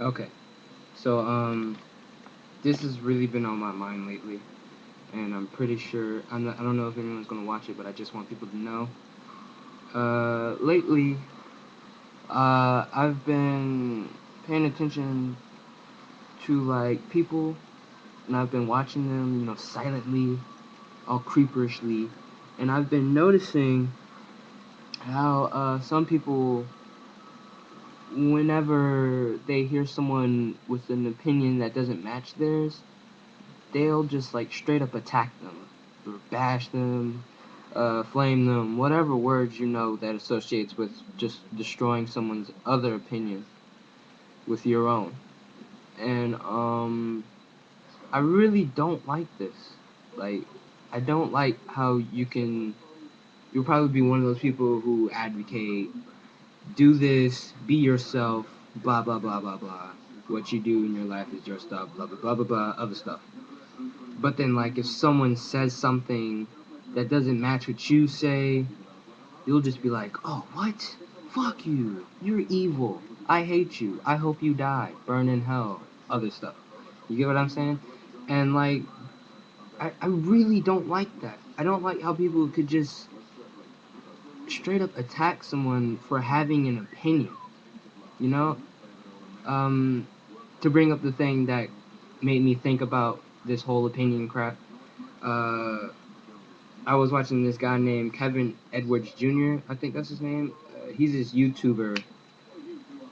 Okay. So, this has really been on my mind lately, and I'm pretty sure I don't know if anyone's gonna watch it, but I just want people to know. Lately, I've been paying attention to like people, and I've been watching them, silently, all creeperishly, and I've been noticing how some people, whenever they hear someone with an opinion that doesn't match theirs, they'll just like straight up attack them, or bash them, flame them, whatever words that associates with just destroying someone's other opinion with your own. And I really don't like this. Like, I don't like how you'll probably be one of those people who advocate, do this, be yourself, blah blah blah blah blah. What you do in your life is your stuff, blah blah blah blah blah, other stuff. But then, like, if someone says something that doesn't match what you say, you'll just be like, oh, what? Fuck you. You're evil. I hate you. I hope you die. Burn in hell. Other stuff. You get what I'm saying? And, like, I really don't like that. I don't like how people could just straight up attack someone for having an opinion. You know? Um, to bring up the thing that made me think about this whole opinion crap, uh, I was watching this guy named Kevin Edwards Jr. I think that's his name. He's this YouTuber,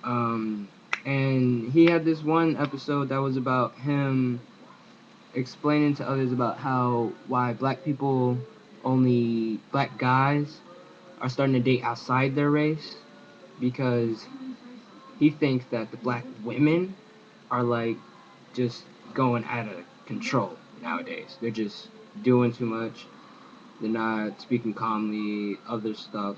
um, and he had this one episode that was about him explaining to others about how why black guys are starting to date outside their race because he thinks that the black women are like just going out of control nowadays. They're just doing too much. They're not speaking calmly, other stuff.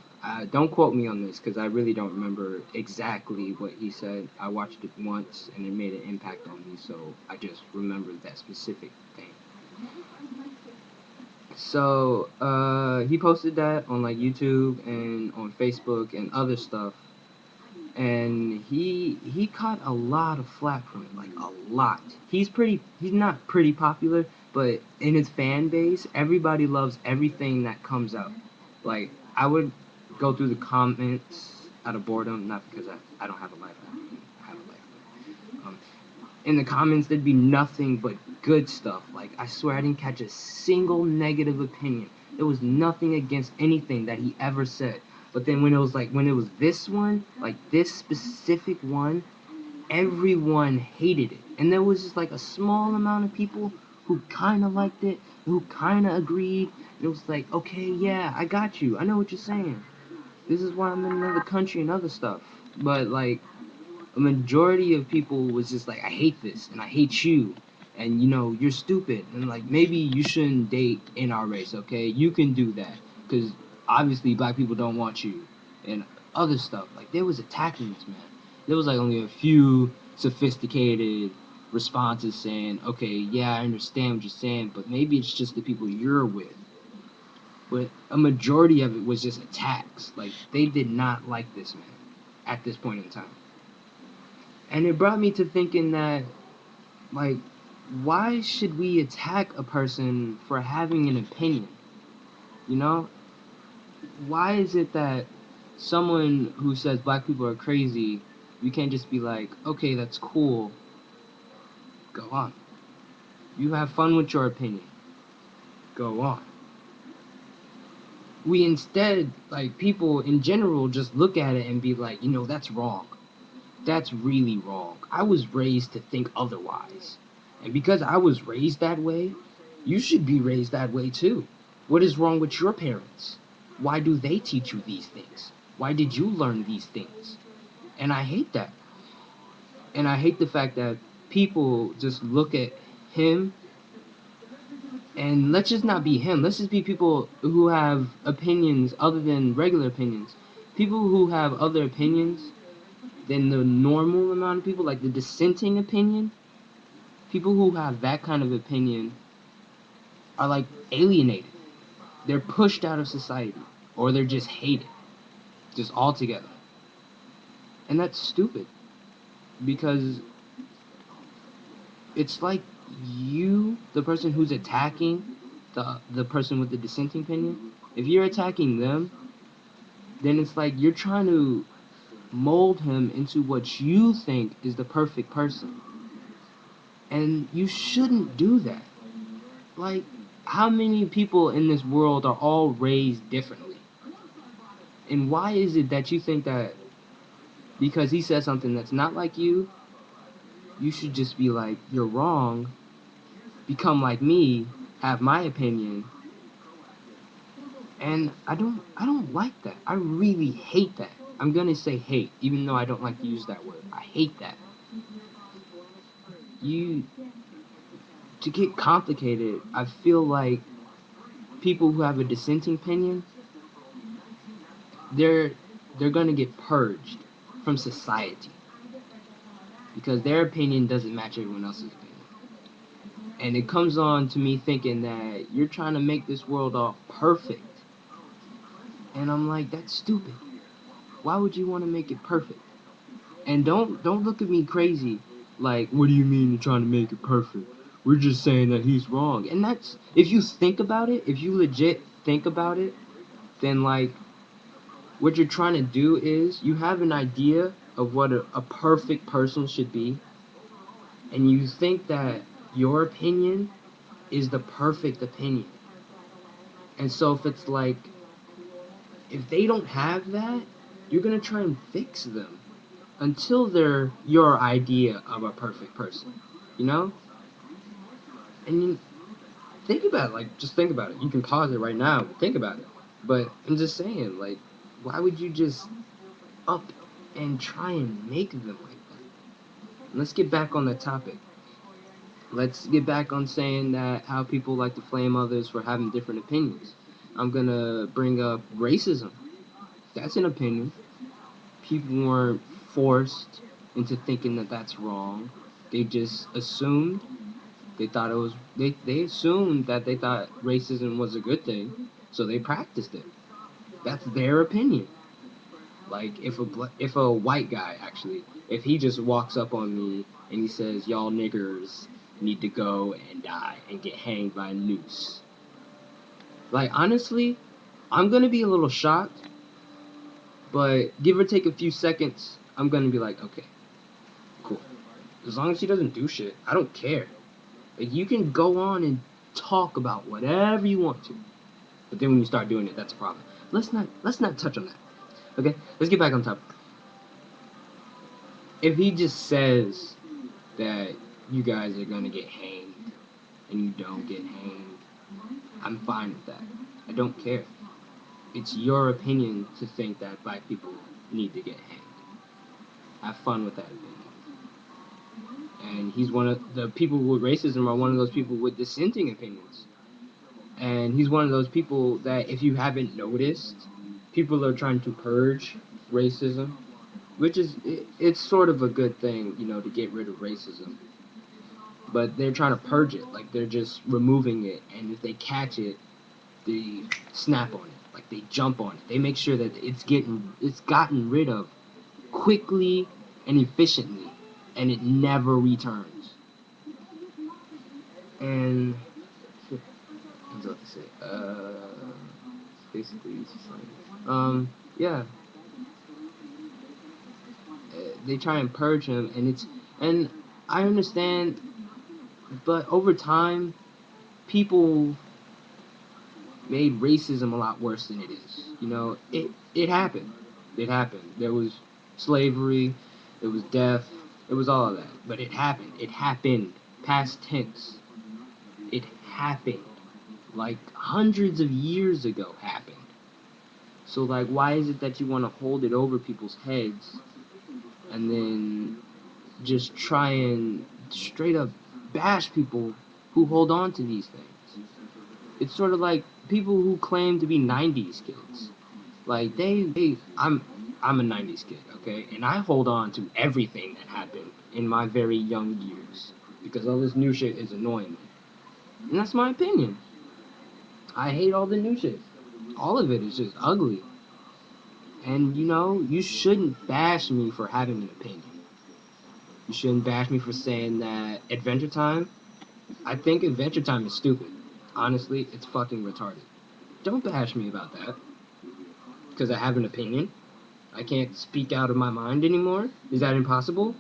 Don't quote me on this because I really don't remember exactly what he said. I watched it once and it made an impact on me, so I just remembered that specific thing. So he posted that on like YouTube and on Facebook and other stuff, and he caught a lot of flack from it, like a lot. He's not pretty popular, but in his fan base, everybody loves everything that comes out. Like, I would go through the comments out of boredom, not because I don't have a life. I have a life. In the comments, there'd be nothing but good stuff. Like, I swear I didn't catch a single negative opinion. There was nothing against anything that he ever said. But then when it was this one, like this specific one, everyone hated it. And there was just like a small amount of people who kind of liked it, who kind of agreed. And it was like, okay, yeah, I got you. I know what you're saying. This is why I'm in another country and other stuff. But like, a majority of people was just like, I hate this and I hate you, and you're stupid, and like, maybe you shouldn't date in our race, okay? You can do that because obviously black people don't want you, and other stuff. Like, there was attacking this man. There was like only a few sophisticated responses saying, okay, yeah, I understand what you're saying, but maybe it's just the people you're with. But a majority of it was just attacks. Like, they did not like this man at this point in time. And it brought me to thinking that, like, why should we attack a person for having an opinion? You know? Why is it that someone who says black people are crazy, you can't just be like, okay, that's cool, go on. You have fun with your opinion, go on. We instead, like, people in general just look at it and be like, that's wrong. That's really wrong. I was raised to think otherwise. And because I was raised that way, you should be raised that way too. What is wrong with your parents? Why do they teach you these things? Why did you learn these things? And I hate that. And I hate the fact that people just look at him, and let's just not be him. Let's just be people who have opinions other than regular opinions. People who have other opinions than the normal amount of people, like the dissenting opinion. People who have that kind of opinion are like alienated. They're pushed out of society, or they're just hated, just altogether. And that's stupid, because it's like you, the person who's attacking the person with the dissenting opinion, if you're attacking them, then it's like you're trying to mold him into what you think is the perfect person. And you shouldn't do that. Like, how many people in this world are all raised differently? And why is it that you think that because he says something that's not like you should just be like, you're wrong, become like me, have my opinion? And I don't like that. I really hate that. I'm gonna say hate, even though I don't like to use that word. I hate that. You To get complicated, I feel like people who have a dissenting opinion, they're they're gonna get purged from society because their opinion doesn't match everyone else's opinion. And it comes on to me thinking that you're trying to make this world all perfect. And I'm like, that's stupid. Why would you want to make it perfect? And don't look at me crazy like, what do you mean you're trying to make it perfect? We're just saying that he's wrong. And that's, if you think about it, if you legit think about it, then like what you're trying to do is you have an idea of what a perfect person should be, and you think that your opinion is the perfect opinion. And so if it's like, if they don't have that, you're gonna try and fix them until they're your idea of a perfect person, you know? And you think about it, like, just think about it. You can pause it right now, think about it. But I'm just saying, like, why would you just up and try and make them like that? Let's get back on the topic. Let's get back on saying that how people like to flame others for having different opinions. I'm gonna bring up racism. That's an opinion. People weren't forced into thinking that that's wrong. They just assumed. They thought it was. They assumed that they thought racism was a good thing, so they practiced it. That's their opinion. Like if a white guy actually, if he just walks up on me and he says, "Y'all niggers need to go and die and get hanged by a noose," like honestly, I'm gonna be a little shocked, but give or take a few seconds, I'm gonna be like, okay, cool. As long as he doesn't do shit, I don't care. Like, you can go on and talk about whatever you want to, but then when you start doing it, that's a problem. Let's not touch on that. Okay, let's get back on topic. If he just says that you guys are gonna get hanged and you don't get hanged, I'm fine with that. I don't care. It's your opinion to think that black people need to get hanged. Have fun with that opinion. And he's one of the people with racism are one of those people with dissenting opinions. And he's one of those people that, if you haven't noticed, people are trying to purge racism, which is it's sort of a good thing, to get rid of racism. But they're trying to purge it, like they're just removing it, and if they catch it, they snap on it, like they jump on it. They make sure that it's gotten rid of quickly and efficiently, and it never returns. And I was about to say, basically, it's just like, yeah, they try and purge him, and I understand, but over time, people made racism a lot worse than it is. It happened. It happened. There was slavery, there was death, it was all of that. But it happened. It happened. Past tense. It happened. Like hundreds of years ago happened. So like, why is it that you want to hold it over people's heads and then just try and straight up bash people who hold on to these things? It's sort of like people who claim to be 90s kids. Like I'm a 90s kid, okay? And I hold on to everything that happened in my very young years because all this new shit is annoying me. And that's my opinion. I hate all the new shit. All of it is just ugly. And you shouldn't bash me for having an opinion. You shouldn't bash me for saying that Adventure Time. I think Adventure Time is stupid. Honestly, it's fucking retarded. Don't bash me about that. Because I have an opinion. I can't speak out of my mind anymore. Is that impossible?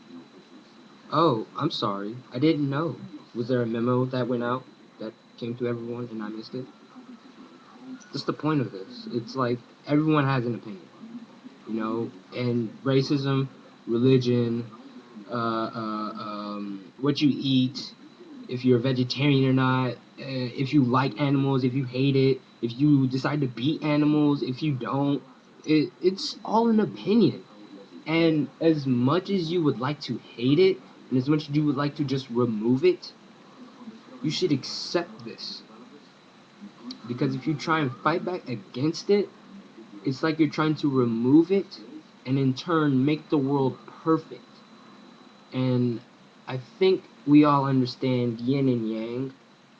Oh, I'm sorry. I didn't know. Was there a memo that went out that came to everyone and I missed it? That's the point of this. It's like everyone has an opinion, and racism, religion, what you eat, if you're a vegetarian or not, if you like animals, if you hate it, if you decide to beat animals, if you don't. It's all an opinion. And as much as you would like to hate it, and as much as you would like to just remove it, you should accept this. Because if you try and fight back against it, it's like you're trying to remove it and in turn make the world perfect. And I think we all understand yin and yang.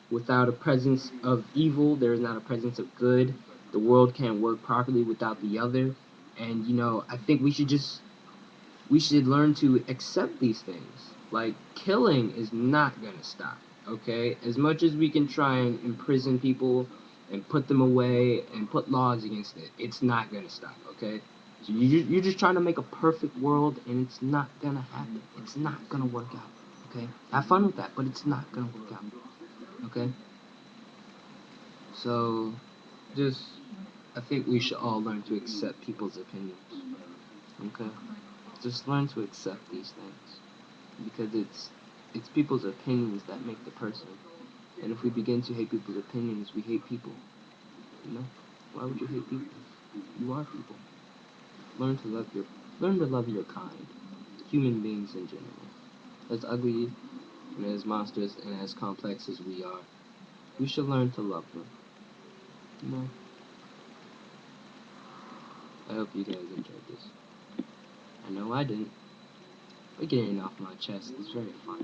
Without a presence of evil, there is not a presence of good. The world can't work properly without the other. And I think we should learn to accept these things. Like, killing is not gonna stop, okay? As much as we can try and imprison people and put them away and put laws against it, it's not gonna stop, okay? So you're just trying to make a perfect world, and it's not gonna happen. It's not gonna work out, okay? Have fun with that, but it's not gonna work out, okay? So, just, I think we should all learn to accept people's opinions, okay? Just learn to accept these things. Because it's people's opinions that make the person. And if we begin to hate people's opinions, we hate people. Why would you hate people? You are people. Learn to love your kind. Human beings in general. As ugly and as monstrous and as complex as we are, we should learn to love them. You know. I hope you guys enjoyed this. I know I didn't. But getting it off my chest is very fun.